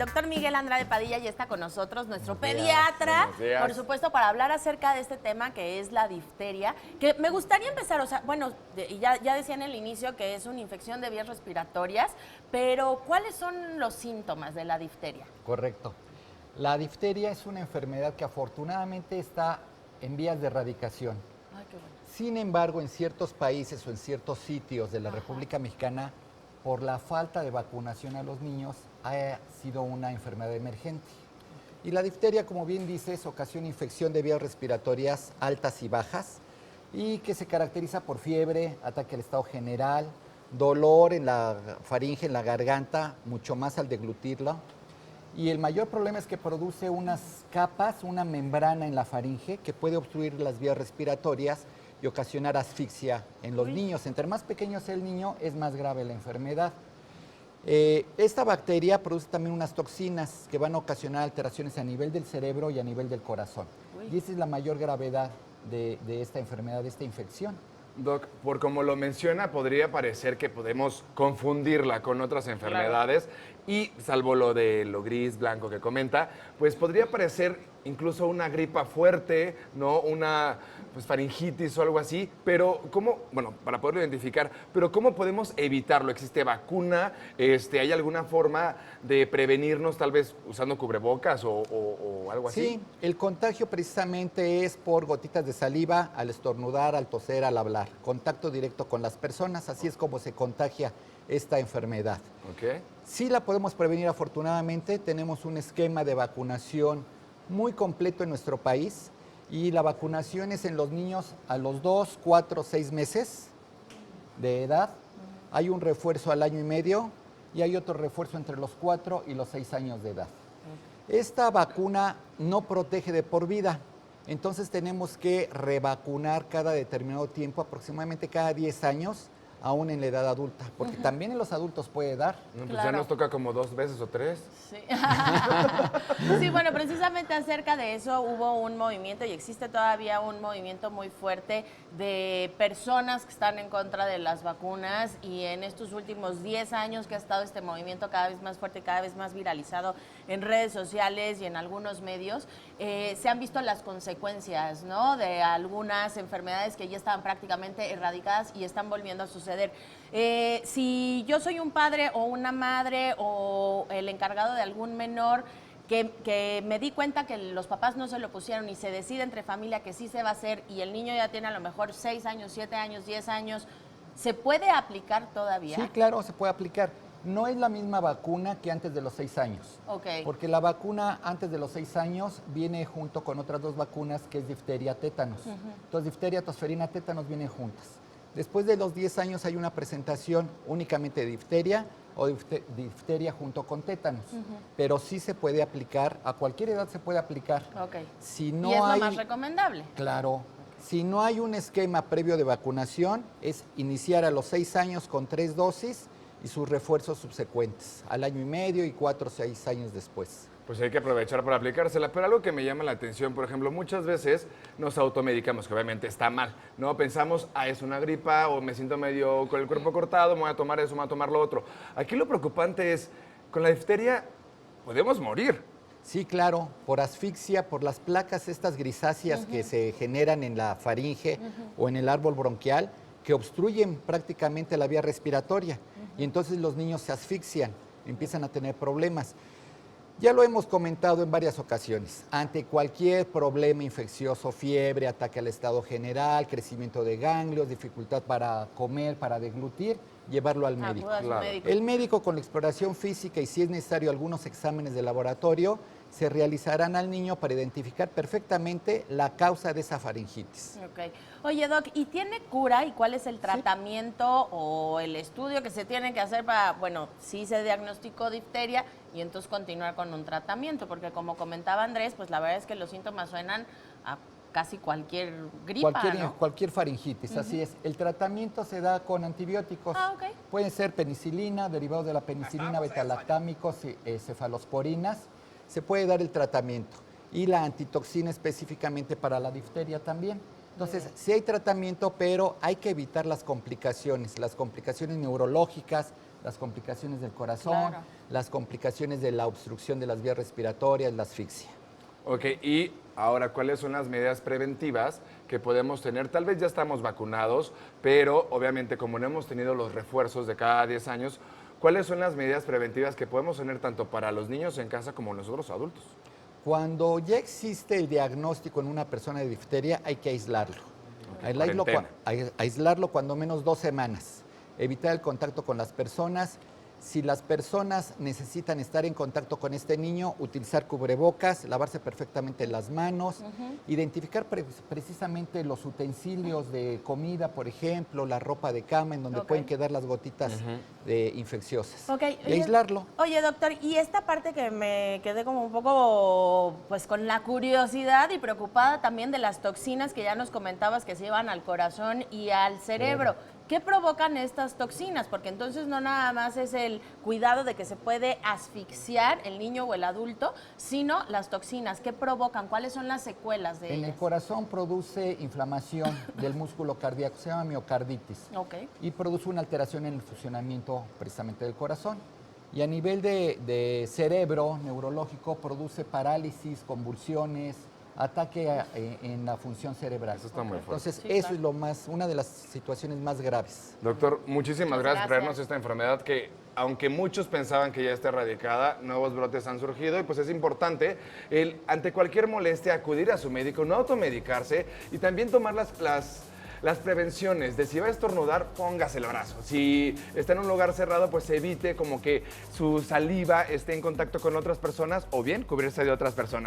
doctor Miguel Andrade Padilla ya está con nosotros, nuestro pediatra, por supuesto, para hablar acerca de este tema que es la difteria, que me gustaría empezar, o sea, bueno, ya decía en el inicio que es una infección de vías respiratorias, pero ¿cuáles son los síntomas de la difteria? Correcto. La difteria es una enfermedad que afortunadamente está en vías de erradicación. Ay, qué bueno. Sin embargo, en ciertos países o en ciertos sitios de la República Mexicana, por la falta de vacunación a los niños, ha sido una enfermedad emergente. Y la difteria, como bien dices, ocasiona infección de vías respiratorias altas y bajas y que se caracteriza por fiebre, ataque al estado general, dolor en la faringe, en la garganta, mucho más al deglutirla. Y el mayor problema es que produce unas capas, una membrana en la faringe que puede obstruir las vías respiratorias y ocasionar asfixia en los niños. Entre más pequeño sea el niño, es más grave la enfermedad. Esta bacteria produce también unas toxinas que van a ocasionar alteraciones a nivel del cerebro y a nivel del corazón. Y esa es la mayor gravedad de esta enfermedad, de esta infección. Doc, por como lo menciona, podría parecer que podemos confundirla con otras enfermedades y, salvo lo de lo gris, blanco que comenta, pues podría parecer incluso una gripa fuerte, ¿no? Una faringitis o algo así, pero ¿cómo, bueno, para poderlo identificar, pero cómo podemos evitarlo? ¿Existe vacuna? ¿Hay alguna forma de prevenirnos, tal vez usando cubrebocas o algo así? Sí, el contagio precisamente es por gotitas de saliva al estornudar, al toser, al hablar. Contacto directo con las personas, así es como se contagia esta enfermedad. Okay. Sí la podemos prevenir afortunadamente, tenemos un esquema de vacunación muy completo en nuestro país y la vacunación es en los niños a los 2, 4, 6 meses de edad. Hay un refuerzo al año y medio y hay otro refuerzo entre los 4 y los 6 años de edad. Esta vacuna no protege de por vida, entonces tenemos que revacunar cada determinado tiempo, aproximadamente cada 10 años, aún en la edad adulta, porque también en los adultos puede dar. No, pues ya nos toca como 2 veces o 3. Sí. Sí, bueno, precisamente acerca de eso hubo un movimiento y existe todavía un movimiento muy fuerte de personas que están en contra de las vacunas y en estos últimos 10 años que ha estado este movimiento cada vez más fuerte, cada vez más viralizado en redes sociales y en algunos medios, se han visto las consecuencias, ¿no? De algunas enfermedades que ya estaban prácticamente erradicadas y están volviendo a suceder. Si yo soy un padre o una madre o el encargado de algún menor que me di cuenta que los papás no se lo pusieron y se decide entre familia que sí se va a hacer y el niño ya tiene a lo mejor 6 años, 7 años, 10 años, ¿se puede aplicar todavía? Sí, claro, se puede aplicar. No es la misma vacuna que antes de los 6 años. Okay. Porque la vacuna antes de los 6 años viene junto con otras 2 vacunas que es difteria, tétanos. Entonces, difteria, tosferina, tétanos vienen juntas. Después de los 10 años hay una presentación únicamente de difteria o difteria junto con tétanos. Pero sí se puede aplicar, a cualquier edad se puede aplicar. Okay. Si no ¿Y es hay, lo más recomendable? Claro. Si no hay un esquema previo de vacunación, es iniciar a los 6 años con 3 dosis y sus refuerzos subsecuentes, al año y medio y 4 o 6 años después. Pues hay que aprovechar para aplicársela, pero algo que me llama la atención, por ejemplo, muchas veces nos automedicamos, que obviamente está mal, ¿no? Pensamos, es una gripa o me siento medio con el cuerpo cortado, me voy a tomar eso, me voy a tomar lo otro. Aquí lo preocupante es, con la difteria podemos morir. Sí, claro, por asfixia, por las placas estas grisáceas que se generan en la faringe o en el árbol bronquial, que obstruyen prácticamente la vía respiratoria. Y entonces los niños se asfixian, empiezan a tener problemas. Ya lo hemos comentado en varias ocasiones. Ante cualquier problema infeccioso, fiebre, ataque al estado general, crecimiento de ganglios, dificultad para comer, para deglutir, llevarlo al médico. Claro. El médico, con la exploración física y si es necesario algunos exámenes de laboratorio, se realizarán al niño para identificar perfectamente la causa de esa faringitis. Okay. Oye, Doc, ¿y tiene cura y cuál es el tratamiento o el estudio que se tiene que hacer para, bueno, si se diagnosticó difteria y entonces continuar con un tratamiento? Porque como comentaba Andrés, pues la verdad es que los síntomas suenan a casi cualquier gripa, ¿no? Cualquier faringitis, así es. El tratamiento se da con antibióticos. Okay. Pueden ser penicilina, derivados de la penicilina, betalactámicos, cefalosporinas. Se puede dar el tratamiento y la antitoxina específicamente para la difteria también. Entonces, sí hay tratamiento, pero hay que evitar las complicaciones neurológicas, las complicaciones del corazón, Claro. las complicaciones de la obstrucción de las vías respiratorias, la asfixia. Ok, y ahora, ¿cuáles son las medidas preventivas que podemos tener? Tal vez ya estamos vacunados, pero obviamente como no hemos tenido los refuerzos de cada 10 años, ¿cuáles son las medidas preventivas que podemos tener tanto para los niños en casa como nosotros adultos? Cuando ya existe el diagnóstico en una persona de difteria, hay que aislarlo. Cuarentena. Aislarlo cuando menos 2 semanas. Evitar el contacto con las personas. Si las personas necesitan estar en contacto con este niño, utilizar cubrebocas, lavarse perfectamente las manos, identificar precisamente los utensilios de comida, por ejemplo, la ropa de cama, en donde Ok. pueden quedar las gotitas infecciosas. Ok, Y aislarlo. Oye, doctor, y esta parte que me quedé como un poco, pues, con la curiosidad y preocupada también de las toxinas que ya nos comentabas que se llevan al corazón y al cerebro. ¿Qué provocan estas toxinas? Porque entonces no nada más es el cuidado de que se puede asfixiar el niño o el adulto, sino las toxinas. ¿Qué provocan? ¿Cuáles son las secuelas de En ellas? el corazón produce inflamación del músculo cardíaco, se llama miocarditis. Ok. Y produce una alteración en el funcionamiento precisamente del corazón. Y a nivel de cerebro neurológico produce parálisis, convulsiones, ataque en la función cerebral. Eso está muy fuerte. Entonces, Sí, eso claro. es una de las situaciones más graves. Doctor, muchísimas Muchas gracias por traernos gracias. esta enfermedad que, aunque muchos pensaban que ya está erradicada, nuevos brotes han surgido y pues es importante, ante cualquier molestia, acudir a su médico, no automedicarse y también tomar las prevenciones de si va a estornudar, póngase el brazo. Si está en un lugar cerrado, pues evite como que su saliva esté en contacto con otras personas o bien cubrirse de otras personas.